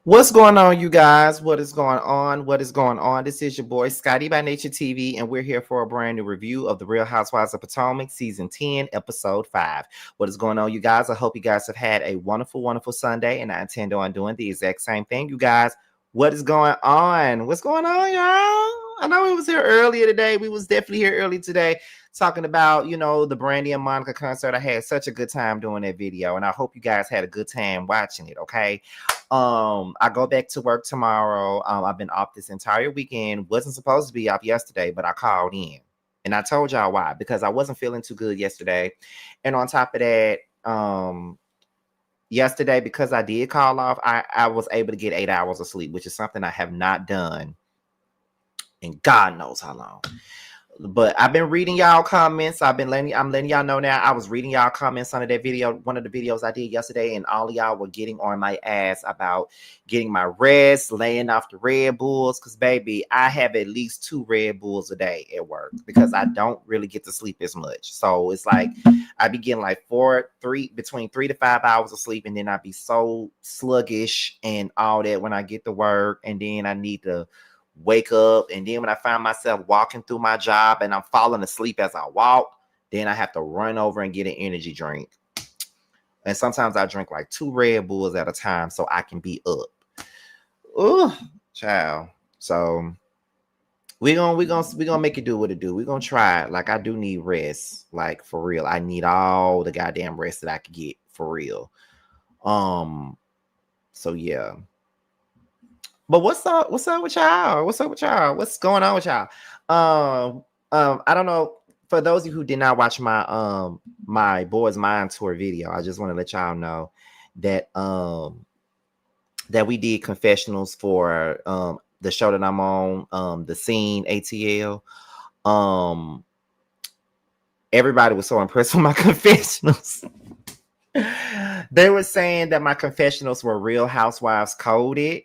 What's going on, you guys? What is going on? What is going on? This is your boy Scotty by Nature TV, and we're here for a brand new review of the Real Housewives of Potomac, Season 10, Episode 5. What is going on, you guys? I hope you guys have had a wonderful, wonderful Sunday, and I intend on doing the exact same thing, you guys. What is going on? What's going on, y'all? I know we was here earlier today. We was definitely here early today talking about, the Brandy and Monica concert. I had such a good time doing that video, and I hope you guys had a good time watching it, okay? I go back to work tomorrow. I've been off this entire weekend. Wasn't supposed to be off yesterday, but I called in. And I told y'all why, because I wasn't feeling too good yesterday. And on top of that, yesterday, because I did call off, I was able to get 8 hours of sleep, which is something I have not done in God knows how long. But I've been reading y'all comments. I'm letting y'all know now. I was reading y'all comments under that video, one of the videos I did yesterday, and all of y'all were getting on my ass about getting my rest, laying off the Red Bulls. Because, baby, I have at least 2 Red Bulls a day at work because I don't really get to sleep as much. So it's like I be getting like between 3 to 5 hours of sleep, and then I be so sluggish and all that when I get to work, and then I need to wake up, and then when I find myself walking through my job and I'm falling asleep as I walk, then I have to run over and get an energy drink. And sometimes I drink like 2 Red Bulls at a time so I can be up. Ooh, child. So we gonna make it do what it do. We're gonna try it. Like, I do need rest, like, for real. I need all the goddamn rest that I could get, for real. So yeah. But what's up with y'all? What's going on with y'all? I don't know. For those of you who did not watch my my Boys Mind Tour video, I just want to let y'all know that that we did confessionals for the show that I'm on, the Scene ATL. Everybody was so impressed with my confessionals. They were saying that my confessionals were Real Housewives coded.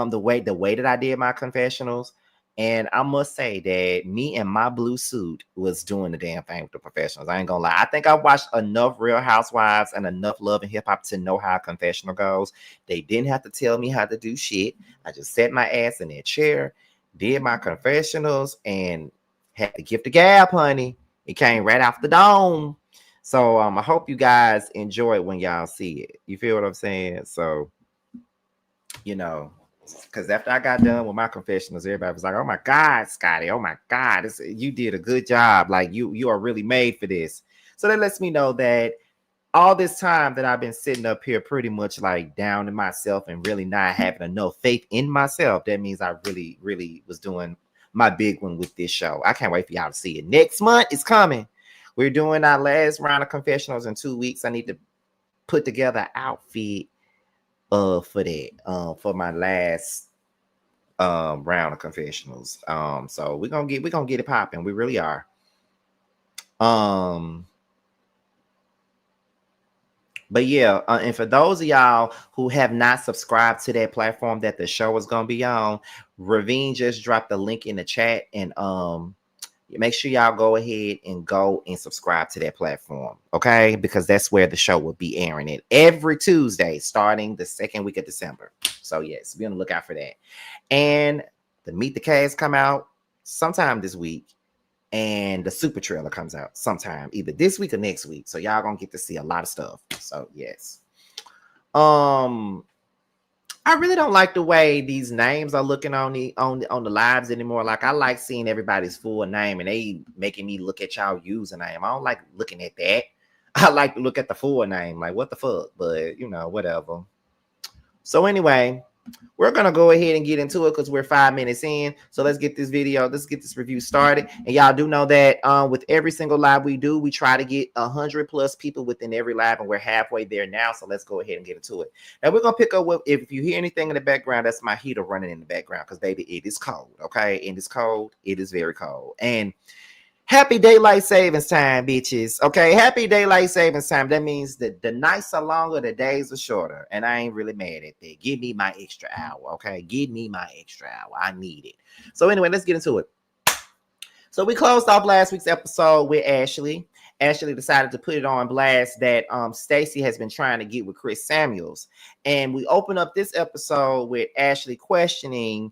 The way that I did my confessionals, and I must say that me and my blue suit was doing the damn thing with the professionals. I ain't gonna lie. I think I watched enough Real Housewives and enough Love and Hip Hop to know how a confessional goes. They didn't have to tell me how to do shit. I just sat my ass in that chair, did my confessionals, and had to gift the gab, honey. It came right off the dome. So I hope you guys enjoy it when y'all see it. You feel what I'm saying? So, because after I got done with my confessionals, everybody was like, "Oh my God, Scotty! Oh my God, you did a good job. Like, you are really made for this." So that lets me know that all this time that I've been sitting up here pretty much like down in myself and really not having enough faith in myself, that means I really, really was doing my big one with this show. I can't wait for y'all to see it. Next month is coming. We're doing our last round of confessionals in 2 weeks. I need to put together an outfit for that, for my last round of confessionals. So we're gonna get it popping. We really are. But yeah, and for those of y'all who have not subscribed to that platform that the show is gonna be on, Ravine just dropped the link in the chat, and make sure y'all go ahead and go and subscribe to that platform, okay? Because that's where the show will be airing it every Tuesday, starting the second week of December. So yes, be on the lookout for that. And the Meet the Cast come out sometime this week, and the super trailer comes out sometime either this week or next week. So y'all gonna get to see a lot of stuff. So yes. I really don't like the way these names are looking on the lives anymore. Like, I like seeing everybody's full name, and they making me look at y'all username. I don't like looking at that. I like to look at the full name. Like, what the fuck? But whatever. So anyway, we're gonna go ahead and get into it because we're 5 minutes in. So let's get this review started. And y'all do know that with every single live we do, we try to get 100+ people within every live, and we're halfway there now. So let's go ahead and get into it. Now we're gonna pick up with, if you hear anything in the background, that's my heater running in the background, because baby, it is cold. Okay, and it's cold. It is very cold. And happy daylight savings time, bitches. Okay, happy daylight savings time. That means that the nights are longer, the days are shorter. And I ain't really mad at that. Give me my extra hour, okay? Give me my extra hour. I need it. So anyway, let's get into it. So we closed off last week's episode with Ashley. Ashley decided to put it on blast that Stacey has been trying to get with Chris Samuels. And we open up this episode with Ashley questioning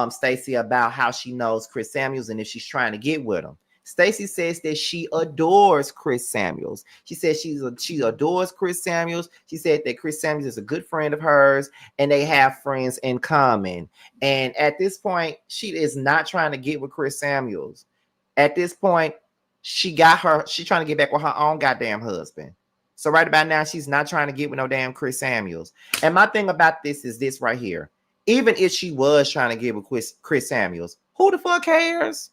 Stacey about how she knows Chris Samuels and if she's trying to get with him. Stacey says that she adores Chris Samuels. She says she adores Chris Samuels. She said that Chris Samuels is a good friend of hers and they have friends in common. And at this point, she is not trying to get with Chris Samuels. At this point, she's trying to get back with her own goddamn husband. So right about now, she's not trying to get with no damn Chris Samuels. And my thing about this is this right here. Even if she was trying to get with Chris Samuels, who the fuck cares?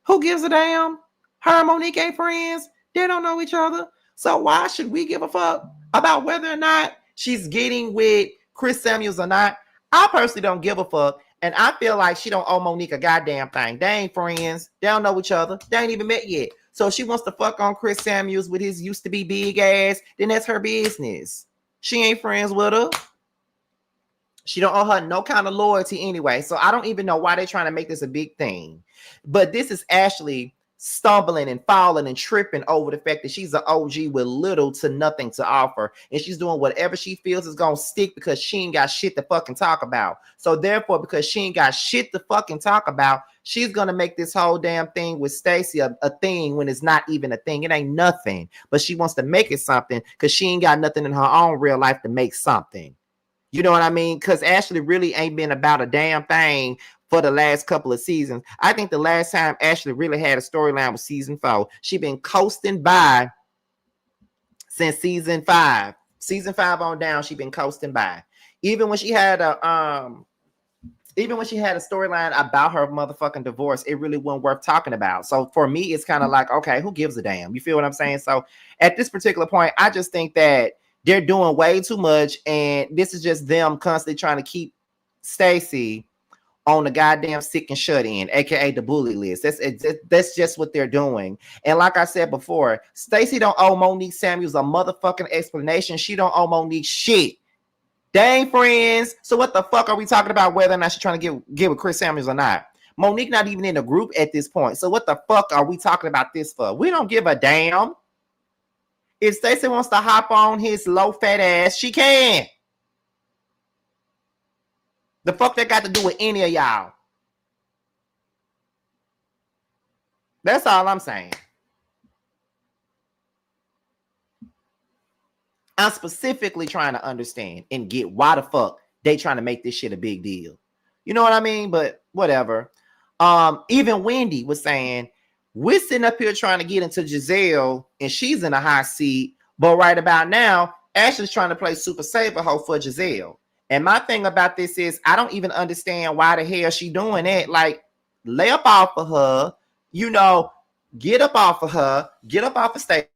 Who gives a damn? Her and Monique ain't friends. They don't know each other. So why should we give a fuck about whether or not she's getting with Chris Samuels or not? I personally don't give a fuck. And I feel like she don't owe Monique a goddamn thing. They ain't friends. They don't know each other. They ain't even met yet. So if she wants to fuck on Chris Samuels with his used to be big ass, then that's her business. She ain't friends with her. She don't owe her no kind of loyalty anyway. So I don't even know why they're trying to make this a big thing. But this is Ashley stumbling and falling and tripping over the fact that she's an OG with little to nothing to offer. And she's doing whatever she feels is going to stick because she ain't got shit to fucking talk about. So therefore, because she ain't got shit to fucking talk about, she's going to make this whole damn thing with Stacey a thing when it's not even a thing. It ain't nothing. But she wants to make it something because she ain't got nothing in her own real life to make something. You know what I mean? Because Ashley really ain't been about a damn thing for the last couple of seasons. I think the last time Ashley really had a storyline was season 4. She been coasting by since season 5. Season 5 on down, she been coasting by. Even when she had a storyline about her motherfucking divorce, it really wasn't worth talking about. So for me, it's kind of like, okay, who gives a damn? You feel what I'm saying? So at this particular point, I just think that they're doing way too much, and this is just them constantly trying to keep Stacey on the goddamn sick and shut in, aka the bully list. That's just what they're doing. And like I said before, Stacey don't owe Monique Samuels a motherfucking explanation. She don't owe Monique shit. They ain't friends. So what the fuck are we talking about whether or not she's trying to get with Chris Samuels or not? Monique not even in the group at this point. So what the fuck are we talking about this for? We don't give a damn. If Stacey wants to hop on his low fat ass, she can. The fuck that got to do with any of y'all? That's all I'm saying. I'm specifically trying to understand and get why the fuck they trying to make this shit a big deal. You know what I mean? But whatever. Even Wendy was saying, we're sitting up here trying to get into Giselle and she's in a hot seat. But right about now, Ashley's trying to play super saver hoe for Giselle. And my thing about this is I don't even understand why the hell she doing that. Like, lay up off of her, you know, get up off of her, get up off of Stacey.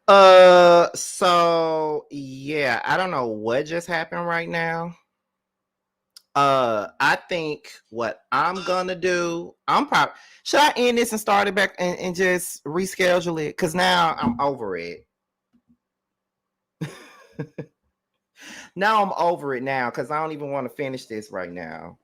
So yeah, I don't know what just happened right now. I think what I'm gonna do, I'm probably should I end this and start it back and just reschedule it? Cause now I'm over it. Now I'm over it now because I don't even want to finish this right now.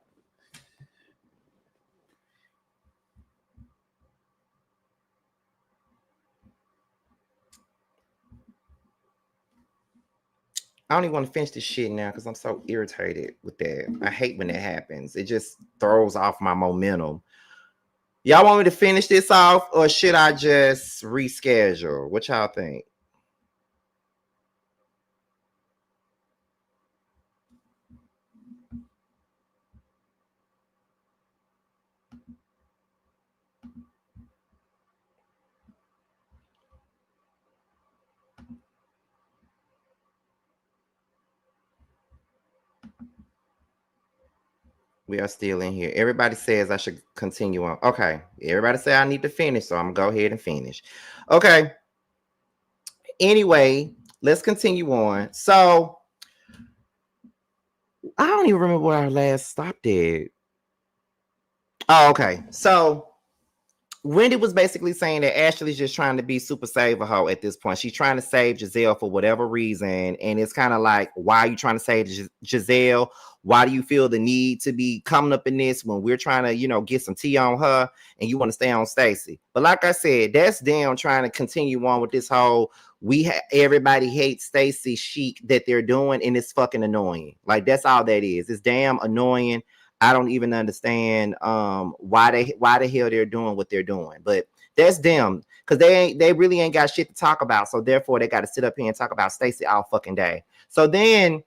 I don't even want to finish this shit now because I'm so irritated with that. I hate when that happens. It just throws off my momentum. Y'all want me to finish this off or should I just reschedule? What y'all think? We are still in here. Everybody says I should continue on. Okay. Everybody say I need to finish, so I'm gonna go ahead and finish. Okay. Anyway, let's continue on. So I don't even remember where our last stopped at. Oh, okay. So Wendy was basically saying that Ashley's just trying to be super save a hoe at this point. She's trying to save Giselle for whatever reason. And it's kind of like, why are you trying to save Giselle? Why do you feel the need to be coming up in this when we're trying to, get some tea on her and you want to stay on Stacey? But like I said, that's them trying to continue on with this whole everybody hates Stacey chic that they're doing, and it's fucking annoying. Like that's all that is. It's damn annoying. I don't even understand why the hell they're doing what they're doing, but that's them because they really ain't got shit to talk about. So therefore, they got to sit up here and talk about Stacey all fucking day. So then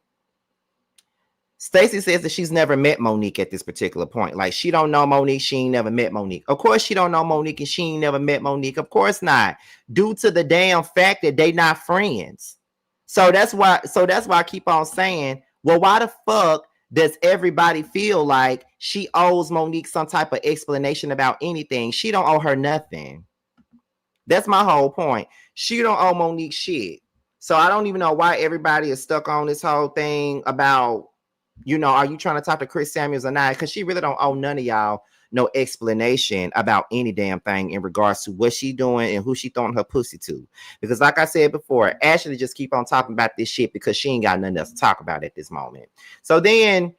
Stacey says that she's never met Monique at this particular point. Like she don't know Monique, she ain't never met Monique. Of course, she don't know Monique and she ain't never met Monique. Of course not, due to the damn fact that they not friends. So that's why. I keep on saying, well, why the fuck does everybody feel like she owes Monique some type of explanation about anything? She don't owe her nothing. That's my whole point. She don't owe Monique shit. So I don't even know why everybody is stuck on this whole thing about, are you trying to talk to Chris Samuels or not? Because she really don't owe none of y'all no explanation about any damn thing in regards to what she doing and who she throwing her pussy to. Because like I said before, Ashley just keep on talking about this shit because she ain't got nothing else to talk about at this moment. So then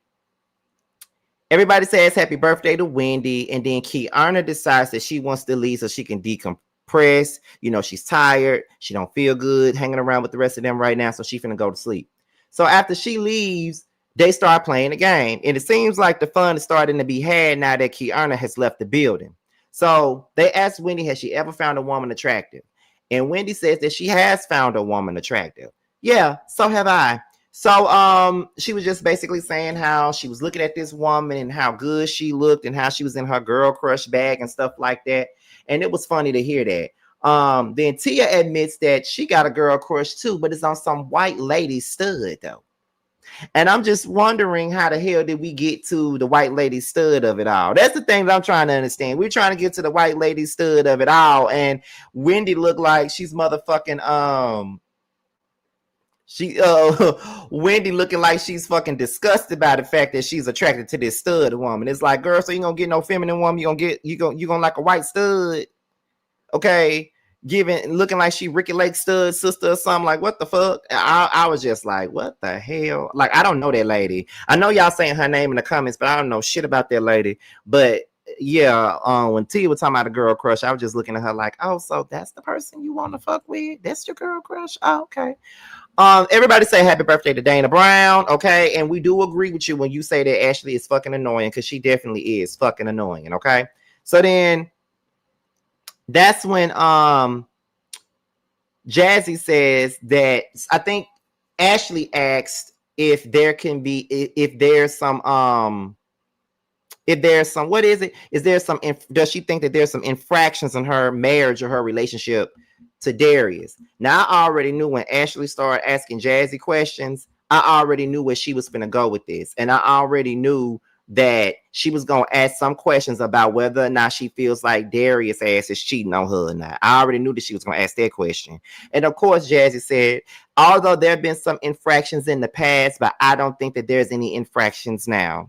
everybody says happy birthday to Wendy, and then Kiana decides that she wants to leave so she can decompress. She's tired. She don't feel good hanging around with the rest of them right now, so she finna go to sleep. So after she leaves, they start playing the game. And it seems like the fun is starting to be had now that Kiana has left the building. So they asked Wendy, has she ever found a woman attractive? And Wendy says that she has found a woman attractive. Yeah, so have I. So she was just basically saying how she was looking at this woman and how good she looked and how she was in her girl crush bag and stuff like that. And it was funny to hear that. Then Tia admits that she got a girl crush too, but it's on some white lady stud though. And I'm just wondering how the hell did we get to the white lady stud of it all? That's the thing that I'm trying to understand. We're trying to get to the white lady stud of it all. And Wendy looked like she's motherfucking Wendy looking like she's fucking disgusted by the fact that she's attracted to this stud woman. It's like, girl, so you gonna get no feminine woman, you gonna like a white stud. Okay. Looking like she Ricky Lake stud sister or something. Like, what the fuck? I was just like, what the hell? Like, I don't know that lady. I know y'all saying her name in the comments, but I don't know shit about that lady. But yeah, when Tia was talking about a girl crush, I was just looking at her like, oh, so that's the person you want to fuck with? That's your girl crush? Oh, okay. Everybody say happy birthday to Dana Brown, okay? And we do agree with you when you say that Ashley is fucking annoying, because she definitely is fucking annoying, okay? So then that's when Jazzy says that, I think Ashley asked if there can be, if there's some what is it? Is there some, does she think that there's some infractions in her marriage or her relationship to Darius? Now, I already knew when Ashley started asking Jazzy questions, I already knew where she was going to go with this. And I already knew that she was going to ask some questions about whether or not she feels like Darius' ass is cheating on her or not. I already knew that she was going to ask that question. And of course, Jazzy said, although there have been some infractions in the past, but I don't think that there's any infractions now.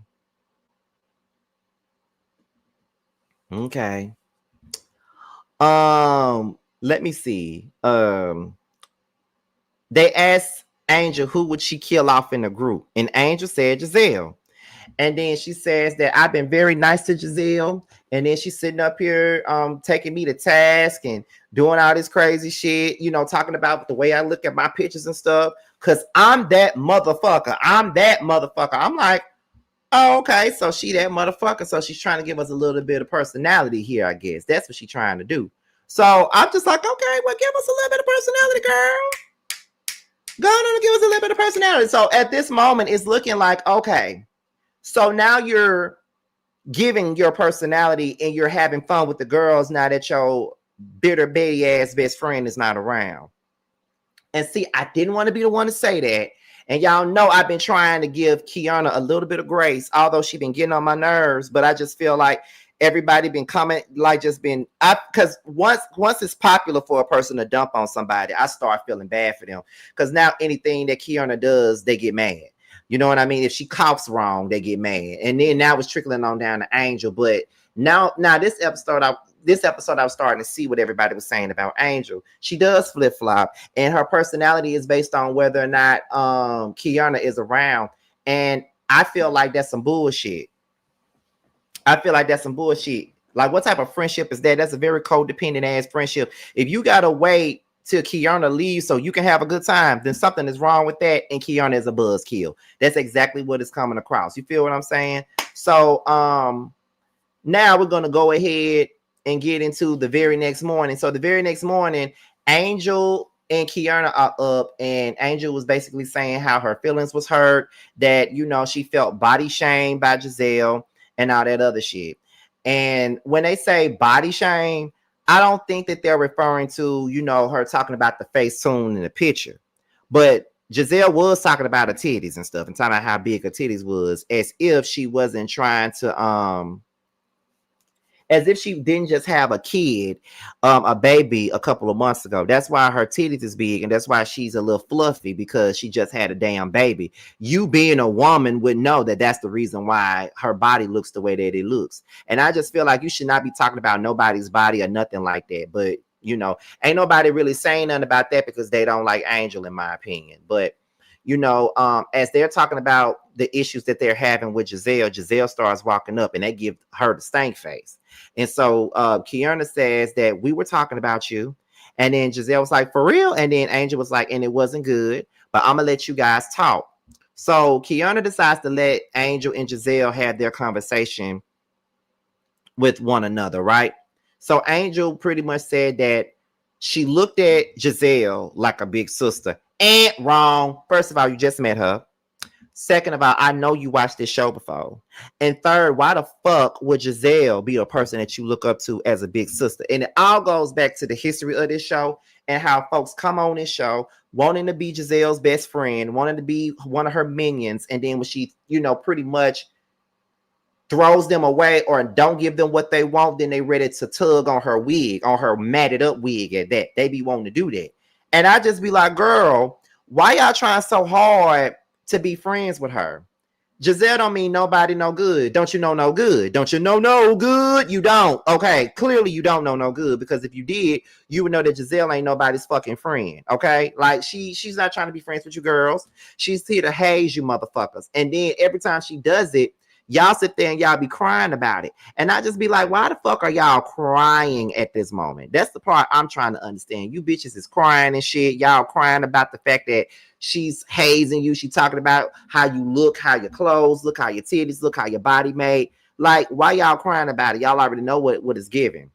Okay. Let me see. They asked Angel who would she kill off in the group, and Angel said Giselle. And then she says that I've been very nice to Giselle. And then she's sitting up here taking me to task and doing all this crazy shit, you know, talking about the way I look at my pictures and stuff. Cause I'm that motherfucker. I'm like, oh, okay. So she that motherfucker. So she's trying to give us a little bit of personality here, I guess. That's what she's trying to do. So I'm just like, okay, well, give us a little bit of personality, girl. Go on and give us a little bit of personality. So at this moment, it's looking like, okay, so now you're giving your personality and you're having fun with the girls now that your bitter baby ass best friend is not around. And see, I didn't want to be the one to say that. And y'all know I've been trying to give Kiana a little bit of grace, although she's been getting on my nerves. But I just feel like everybody been coming, like just been, because once it's popular for a person to dump on somebody, I start feeling bad for them. Because now anything that Kiana does, they get mad. You know what I mean? If she coughs wrong, they get mad. And then now it's trickling on down to Angel. But now this episode, I was starting to see what everybody was saying about Angel. She does flip-flop, and her personality is based on whether or not Kiana is around. And I feel like that's some bullshit. Like, what type of friendship is that? That's a very codependent ass friendship. If you gotta wait till Kiana leaves so you can have a good time, then something is wrong with that, and Kiana is a buzzkill. That's exactly what is coming across. You feel what I'm saying? So now we're gonna go ahead and get into the very next morning. So the very next morning, Angel and Kiana are up, and Angel was basically saying how her feelings was hurt, that, you know, she felt body shamed by Giselle and all that other shit. And when they say body shame, I don't think that they're referring to, you know, her talking about the face tune in the picture. But Giselle was talking about her titties and stuff and talking about how big her titties was, as if she wasn't trying to as if she didn't just have a kid, a baby a couple of months ago. That's why her titties is big, and that's why she's a little fluffy, because she just had a damn baby. You being a woman would know that that's the reason why her body looks the way that it looks. And I just feel like you should not be talking about nobody's body or nothing like that. But, you know, ain't nobody really saying nothing about that because they don't like Angel, in my opinion. But, you know, as they're talking about the issues that they're having with Giselle starts walking up, and they give her the stank face. And so Kiana says that we were talking about you. And then Giselle was like, for real? And then Angel was like, and it wasn't good, but I'm going to let you guys talk. So Kiana decides to let Angel and Giselle have their conversation with one another, right? So Angel pretty much said that she looked at Giselle like a big sister. And wrong. First of all, you just met her. Second of all, I know you watched this show before. And third, why the fuck would Giselle be a person that you look up to as a big sister? And it all goes back to the history of this show and how folks come on this show wanting to be Giselle's best friend, wanting to be one of her minions. And then when she, you know, pretty much throws them away or don't give them what they want, then they ready to tug on her wig, on her matted up wig at that. They be wanting to do that. And I just be like, girl, why y'all trying so hard to be friends with her? Giselle don't mean nobody no good. Don't you know no good? Don't you know no good? You don't. Okay, clearly you don't know no good, because if you did, you would know that Giselle ain't nobody's fucking friend. Okay, like she's not trying to be friends with you girls. She's here to haze you motherfuckers. And then every time she does it, y'all sit there and y'all be crying about it. And I just be like, why the fuck are y'all crying at this moment? That's the part I'm trying to understand. You bitches is crying and shit. Y'all crying about the fact that she's hazing you. She talking about how you look, how your clothes look, how your titties look, how your body made. Like, why y'all crying about it? Y'all already know what is given.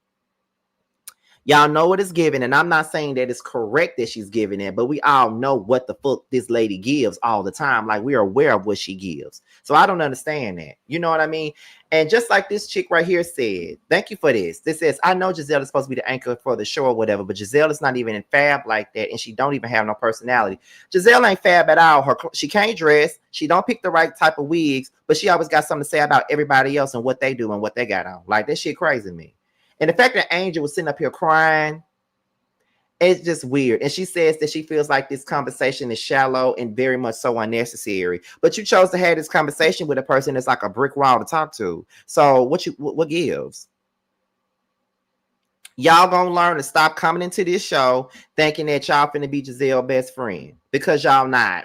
Y'all know what it's giving, and I'm not saying that it's correct that she's giving it, but we all know what the fuck this lady gives all the time. Like, we are aware of what she gives. So I don't understand that. You know what I mean? And just like this chick right here said, thank you for this. This says, I know Giselle is supposed to be the anchor for the show or whatever, but Giselle is not even in fab like that, and she don't even have no personality. Giselle ain't fab at all. She can't dress. She don't pick the right type of wigs, but she always got something to say about everybody else and what they do and what they got on. Like, that shit crazy to me. And the fact that Angel was sitting up here crying, it's just weird. And she says that she feels like this conversation is shallow and very much so unnecessary. But you chose to have this conversation with a person that's like a brick wall to talk to. So what gives? Y'all gonna learn to stop coming into this show thinking that y'all finna be Giselle's best friend, because y'all not.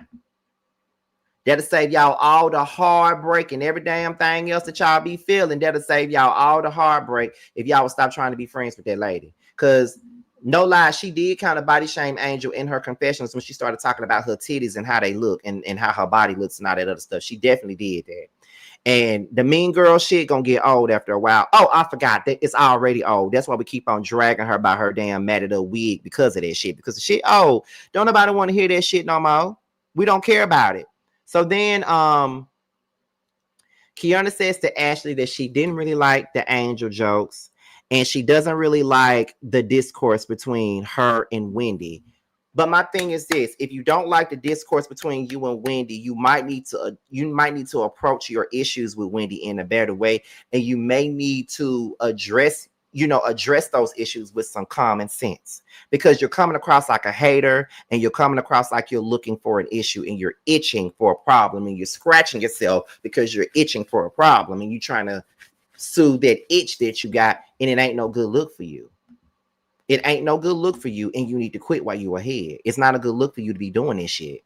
That'll save y'all all the heartbreak and every damn thing else that y'all be feeling. That'll save y'all all the heartbreak if y'all would stop trying to be friends with that lady. Because no lie, she did kind of body shame Angel in her confessions when she started talking about her titties and how they look and how her body looks and all that other stuff. She definitely did that. And the mean girl shit gonna get old after a while. Oh, I forgot that it's already old. That's why we keep on dragging her by her damn matted up wig because of that shit. Because the shit old. Don't nobody want to hear that shit no more. We don't care about it. So then Kiana says to Ashley that she didn't really like the Angel jokes, and she doesn't really like the discourse between her and Wendy. But my thing is this: if you don't like the discourse between you and Wendy, you might need to approach your issues with Wendy in a better way, and you may need to address those issues with some common sense, because you're coming across like a hater, and you're coming across like you're looking for an issue, and you're itching for a problem, and you're scratching yourself because you're itching for a problem, and you're trying to soothe that itch that you got, and it ain't no good look for you. It ain't no good look for you, and you need to quit while you're ahead. It's not a good look for you to be doing this shit.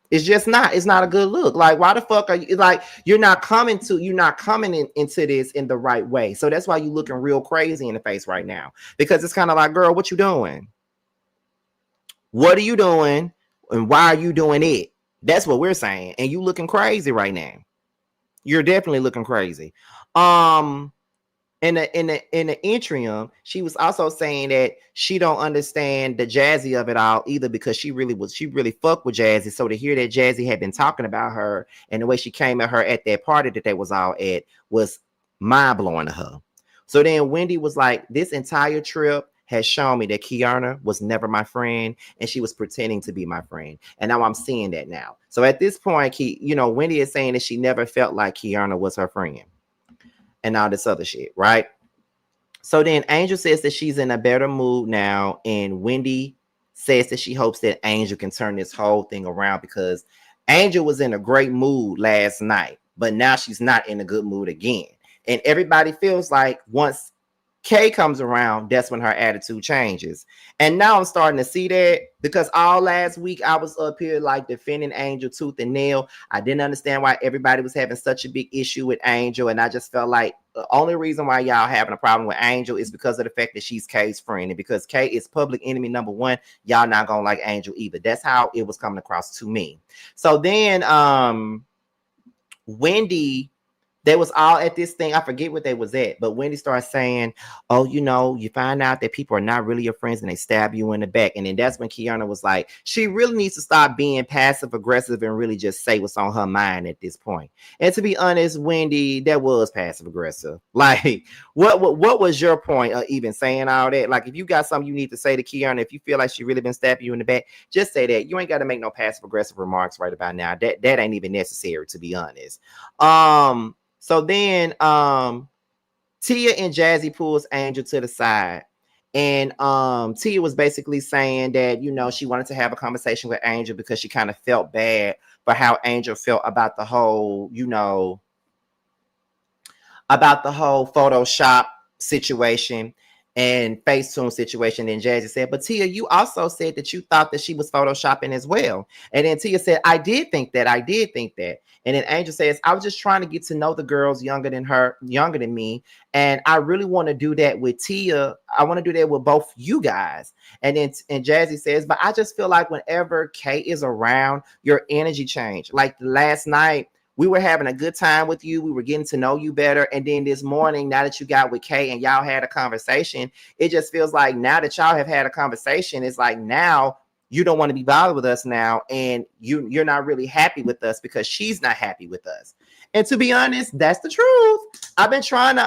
It's just not. It's not a good look. Like, why the fuck are you, like, you're not coming into this in the right way. So that's why you're looking real crazy in the face right now. Because it's kind of like, girl, what you doing? What are you doing? And why are you doing it? That's what we're saying. And you looking crazy right now. You're definitely looking crazy. In the interim, she was also saying that she don't understand the Jazzy of it all either, because she really fucked with Jazzy. So to hear that Jazzy had been talking about her and the way she came at her at that party that they was all at was mind blowing to her. So then Wendy was like, this entire trip has shown me that Kiana was never my friend, and she was pretending to be my friend. And now I'm seeing that now. So at this point, Wendy is saying that she never felt like Kiana was her friend and all this other shit, right? So then Angel says that she's in a better mood now, and Wendy says that she hopes that Angel can turn this whole thing around, because Angel was in a great mood last night, but now she's not in a good mood again. And everybody feels like once Kay comes around, that's when her attitude changes. And now I'm starting to see that, because all last week I was up here like defending Angel tooth and nail. I didn't understand why everybody was having such a big issue with Angel, and I just felt like the only reason why y'all having a problem with Angel is because of the fact that she's Kay's friend, and because Kay is public enemy number one, y'all not gonna like Angel either. That's how it was coming across to me. So then Wendy, they was all at this thing. I forget what they was at, but Wendy started saying, oh, you find out that people are not really your friends and they stab you in the back. And then that's when Kiana was like, she really needs to stop being passive aggressive and really just say what's on her mind at this point. And to be honest, Wendy, that was passive aggressive. Like, what was your point of even saying all that? Like, if you got something you need to say to Kiana, if you feel like she really been stabbing you in the back, just say that. You ain't got to make no passive aggressive remarks right about now. That ain't even necessary, to be honest. So then Tia and Jazzy pulls Angel to the side. And Tia was basically saying that, she wanted to have a conversation with Angel because she kind of felt bad for how Angel felt about the whole, about the whole Photoshop situation and Facetune situation. And Jazzy said, but Tia, you also said that you thought that she was Photoshopping as well. And then Tia said, I did think that. And then Angel says, I was just trying to get to know the girls younger than me. And I really want to do that with Tia. I want to do that with both you guys. And Jazzy says, but I just feel like whenever Kay is around, your energy change. Like last night We were having a good time with you. We were getting to know you better. And then this morning, now that you got with Kay and y'all had a conversation, it just feels like now that y'all have had a conversation, it's like now you don't want to be bothered with us now. And you're not really happy with us because she's not happy with us. And to be honest, that's the truth. I've been trying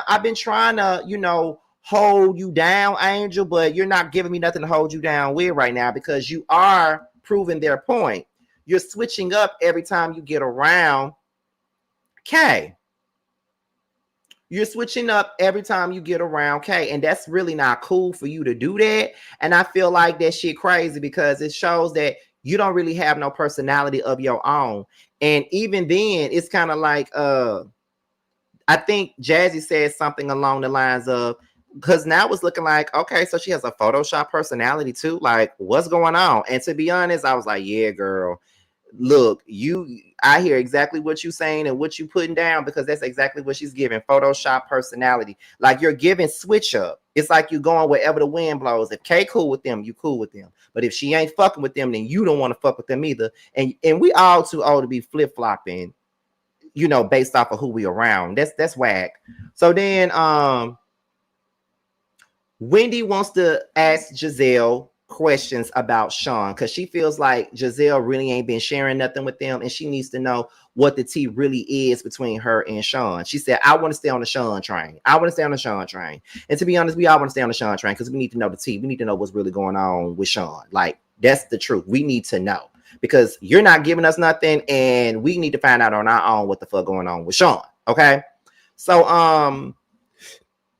to, hold you down, Angel, but you're not giving me nothing to hold you down with right now because you are proving their point. You're switching up every time you get around Kay. You're switching up every time you get around Kay, and that's really not cool for you to do that. And I feel like that shit crazy because it shows that you don't really have no personality of your own. And even then, it's kind of like I think Jazzy said something along the lines of, because now it's looking like, okay, so she has a Photoshop personality too. Like, what's going on? And to be honest, I was like, yeah, girl, look, I hear exactly what you're saying and what you putting down because that's exactly what she's giving. Photoshop personality. Like you're giving switch up. It's like you're going wherever the wind blows. If Kay cool with them, you cool with them. But if she ain't fucking with them, then you don't want to fuck with them either. And we all too old to be flip-flopping, based off of who we around. That's whack. So then Wendy wants to ask Giselle questions about Sean because she feels like Giselle really ain't been sharing nothing with them and she needs to know what the tea really is between her and Sean. She said, I want to stay on the Sean train. I want to stay on the Sean train. And to be honest, we all want to stay on the Sean train because we need to know the tea. We need to know what's really going on with Sean. Like, that's the truth. We need to know because you're not giving us nothing and we need to find out on our own what the fuck going on with Sean. Okay. So,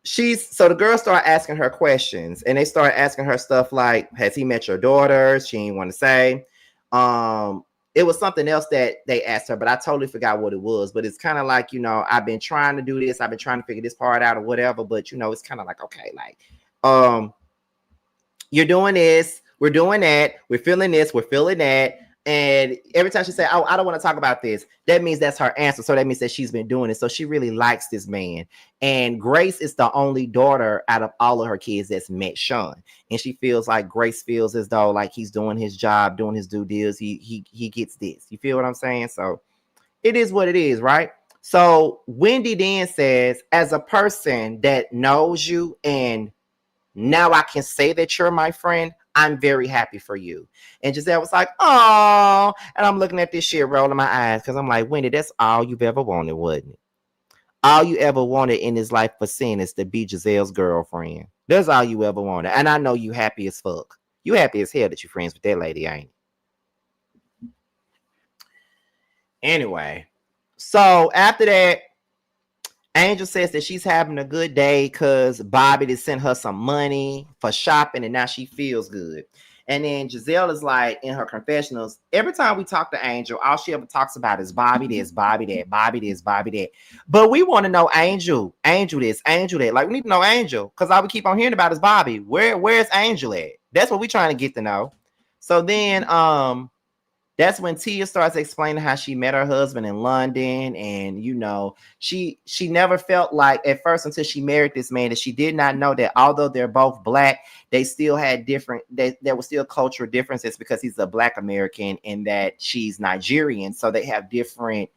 so the girls start asking her questions and they start asking her stuff like, has he met your daughter? She didn't want to say. It was something else that they asked her, but I totally forgot what it was. But it's kind of like, I've been trying to do this. I've been trying to figure this part out or whatever. But, it's kind of like, okay, like, you're doing this. We're doing that. We're feeling this. We're feeling that. And every time she said, oh, I don't want to talk about this, that means that's her answer. So that means that she's been doing it. So she really likes this man. And Grace is the only daughter out of all of her kids that's met Sean. And she feels like Grace feels as though like he's doing his job, doing his due deals. He gets this. You feel what I'm saying? So it is what it is, right? So Wendy then says, as a person that knows you and now I can say that you're my friend, I'm very happy for you. And Giselle was like, oh, and I'm looking at this shit rolling my eyes because I'm like, Wendy, that's all you've ever wanted, wasn't it? All you ever wanted in this life for sin is to be Giselle's girlfriend. That's all you ever wanted. And I know you happy as fuck. You happy as hell that you're friends with that lady, ain't you? Anyway, so after that, Angel says that she's having a good day because Bobby just sent her some money for shopping and now she feels good. And then Giselle is like in her confessionals, every time we talk to Angel, all she ever talks about is Bobby this, Bobby that, Bobby this, Bobby that. But we want to know Angel this, Angel that. Like we need to know Angel because all we keep on hearing about is Bobby. Where's Angel at? That's what we're trying to get to know. So then that's when Tia starts explaining how she met her husband in London. And, she never felt like at first until she married this man that she did not know that although they're both Black, they still had there were still cultural differences because he's a Black American and that she's Nigerian. So they have different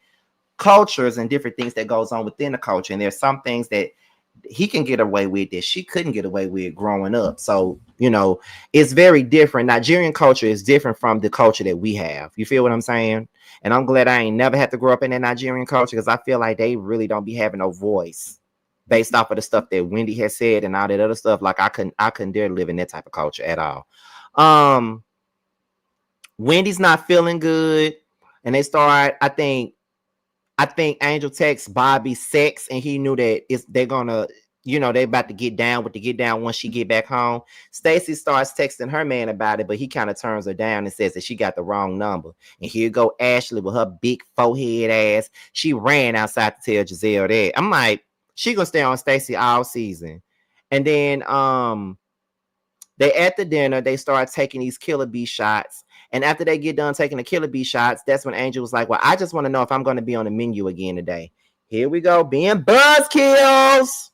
cultures and different things that goes on within the culture. And there's some things that he can get away with that she couldn't get away with growing up. So, it's very different. Nigerian culture is different from the culture that we have. You feel what I'm saying? And I'm glad I ain't never had to grow up in that Nigerian culture because I feel like they really don't be having no voice based off of the stuff that Wendy has said and all that other stuff. Like I couldn't dare live in that type of culture at all. Wendy's not feeling good. And they start, I think Angel texts Bobby sex and he knew that they're gonna, they about to get down once she get back home. Stacy starts texting her man about it, but he kind of turns her down and says that she got the wrong number. And here go Ashley with her big forehead ass. She ran outside to tell Giselle that. I'm like, she gonna stay on Stacy all season. And then they at the dinner, they start taking these killer bee shots. And after they get done taking the killer bee shots, that's when Angel was like, well, I just want to know if I'm going to be on the menu again today. Here we go, being buzzkills.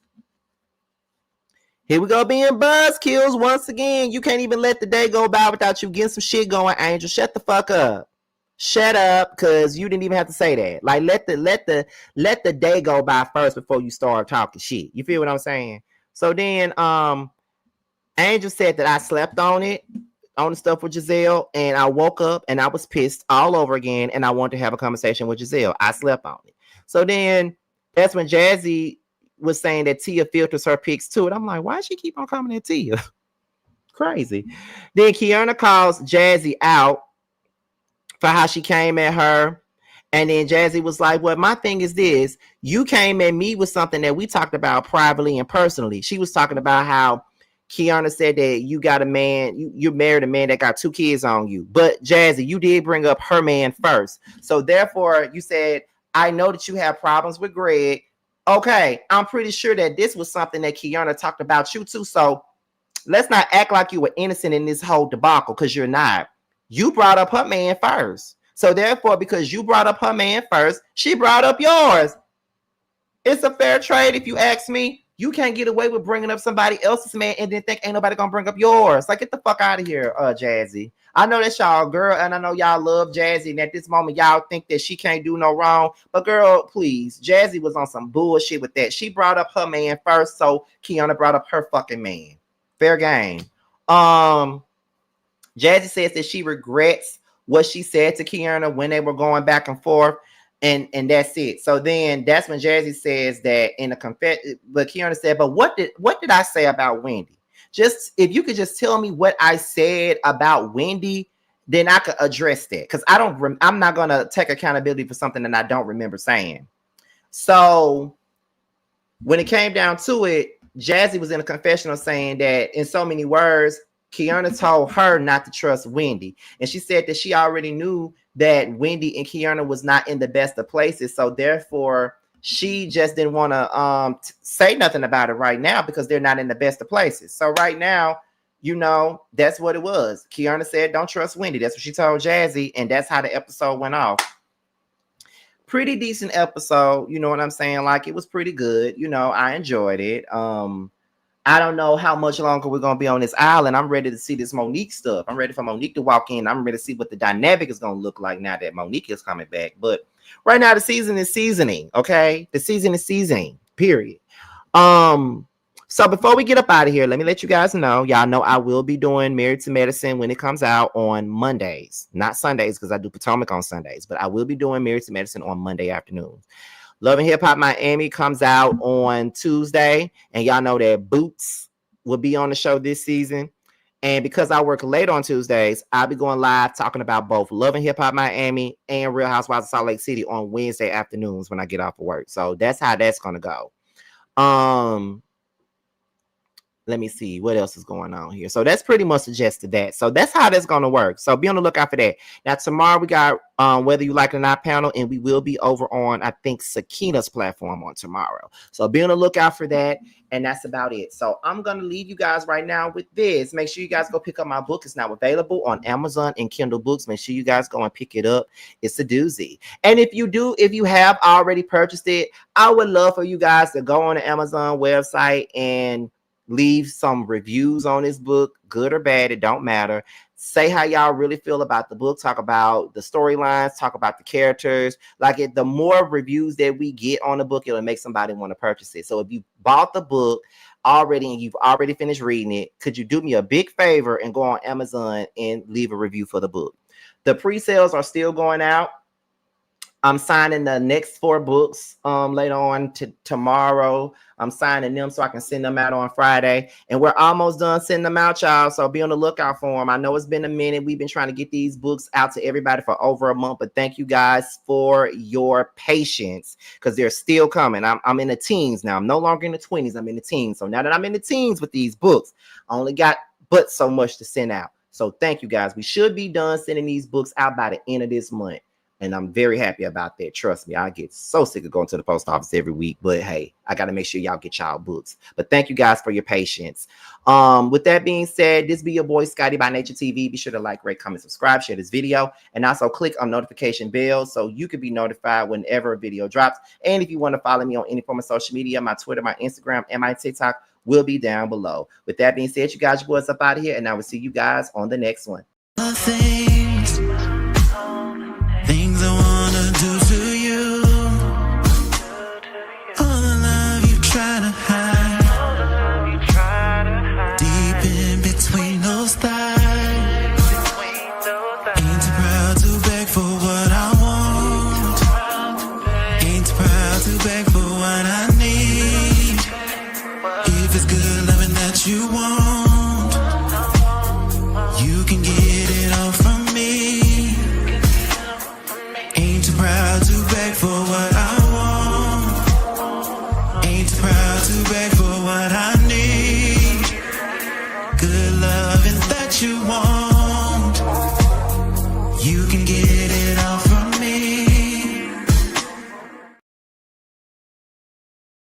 Here we go, being buzzkills once again. You can't even let the day go by without you getting some shit going, Angel. Shut the fuck up. Shut up, because you didn't even have to say that. Like, let the day go by first before you start talking shit. You feel what I'm saying? So then Angel said that I slept on the stuff with Giselle, and I woke up and I was pissed all over again, and I wanted to have a conversation with Giselle. I slept on it. So then that's when Jazzy was saying that Tia filters her pics too. And I'm like, why does she keep on coming at Tia? Crazy. Then Kiana calls Jazzy out for how she came at her. And then Jazzy was like, well, my thing is this. You came at me with something that we talked about privately and personally. She was talking about how Kiana said that you got a man, you married a man that got 2 kids on you. But Jazzy, you did bring up her man first. So therefore, you said, I know that you have problems with Greg. Okay, I'm pretty sure that this was something that Kiana talked about you too. So let's not act like you were innocent in this whole debacle, because you're not. You brought up her man first. So therefore, because you brought up her man first, she brought up yours. It's a fair trade if you ask me. You can't get away with bringing up somebody else's man and then think ain't nobody gonna bring up yours. Like, get the fuck out of here, Jazzy. I know that's y'all girl, and I know y'all love Jazzy, and at this moment y'all think that she can't do no wrong. But girl, please, Jazzy was on some bullshit with that. She brought up her man first, so Kiana brought up her fucking man. Fair game. Jazzy says that she regrets what she said to Kiana when they were going back and forth, and that's it. So then that's when Jazzy says that in a confession, but Kiana said, but what did I say about Wendy? Just if you could just tell me what I said about Wendy, then I could address that, because I'm not gonna take accountability for something that I don't remember saying. So when it came down to it, Jazzy was in a confessional saying that in so many words, Kiana told her not to trust Wendy. And she said that she already knew that Wendy and Kiana was not in the best of places. So therefore, she just didn't want to say nothing about it right now because they're not in the best of places. So right now, you know, that's what it was. Kiana said, don't trust Wendy. That's what she told Jazzy. And that's how the episode went off. Pretty decent episode. You know what I'm saying? Like, it was pretty good. You know, I enjoyed it. I don't know how much longer we're going to be on this island. I'm ready to see this Monique stuff. I'm ready for Monique to walk in. I'm ready to see what the dynamic is going to look like now that Monique is coming back. But right now, the season is seasoning, okay? The season is seasoning, period. So before we get up out of here, let me let you guys know. Y'all know I will be doing Married to Medicine when it comes out on Mondays. Not Sundays, because I do Potomac on Sundays. But I will be doing Married to Medicine on Monday afternoons. Love and Hip Hop Miami comes out on Tuesday, and y'all know that Boots will be on the show this season. And because I work late on Tuesdays, I'll be going live talking about both Love and Hip Hop Miami and Real Housewives of Salt Lake City on Wednesday afternoons when I get off of work. So that's how that's going to go. Let me see what else is going on here. So that's pretty much suggested that. So that's how that's going to work. So be on the lookout for that. Now, tomorrow we got Whether You Like It or Not panel, and we will be over on, I think, Sakina's platform on tomorrow. So be on the lookout for that. And that's about it. So I'm going to leave you guys right now with this. Make sure you guys go pick up my book. It's now available on Amazon and Kindle Books. Make sure you guys go and pick it up. It's a doozy. And if you have already purchased it, I would love for you guys to go on the Amazon website and leave some reviews on this book, good or bad, it don't matter. Say how y'all really feel about the book. Talk about the storylines, talk about the characters. Like, the more reviews that we get on the book, it'll make somebody want to purchase it. So if you bought the book already and you've already finished reading it, could you do me a big favor and go on Amazon and leave a review for the book? The pre-sales are still going out. I'm signing the next 4 books later on tomorrow. I'm signing them so I can send them out on Friday. And we're almost done sending them out, y'all. So be on the lookout for them. I know it's been a minute. We've been trying to get these books out to everybody for over a month. But thank you guys for your patience, because they're still coming. I'm in the teens now. I'm no longer in the 20s. I'm in the teens. So now that I'm in the teens with these books, I only got but so much to send out. So thank you guys. We should be done sending these books out by the end of this month. And I'm very happy about that. Trust me, I get so sick of going to the post office every week. But hey, I got to make sure y'all get y'all books. But thank you guys for your patience. With that being said, this be your boy Scotty by Nature TV. Be sure to like, rate, comment, subscribe, share this video. And also click on notification bell so you can be notified whenever a video drops. And if you want to follow me on any form of social media, my Twitter, my Instagram, and my TikTok will be down below. With that being said, you guys, your boys up out of here. And I will see you guys on the next one. can get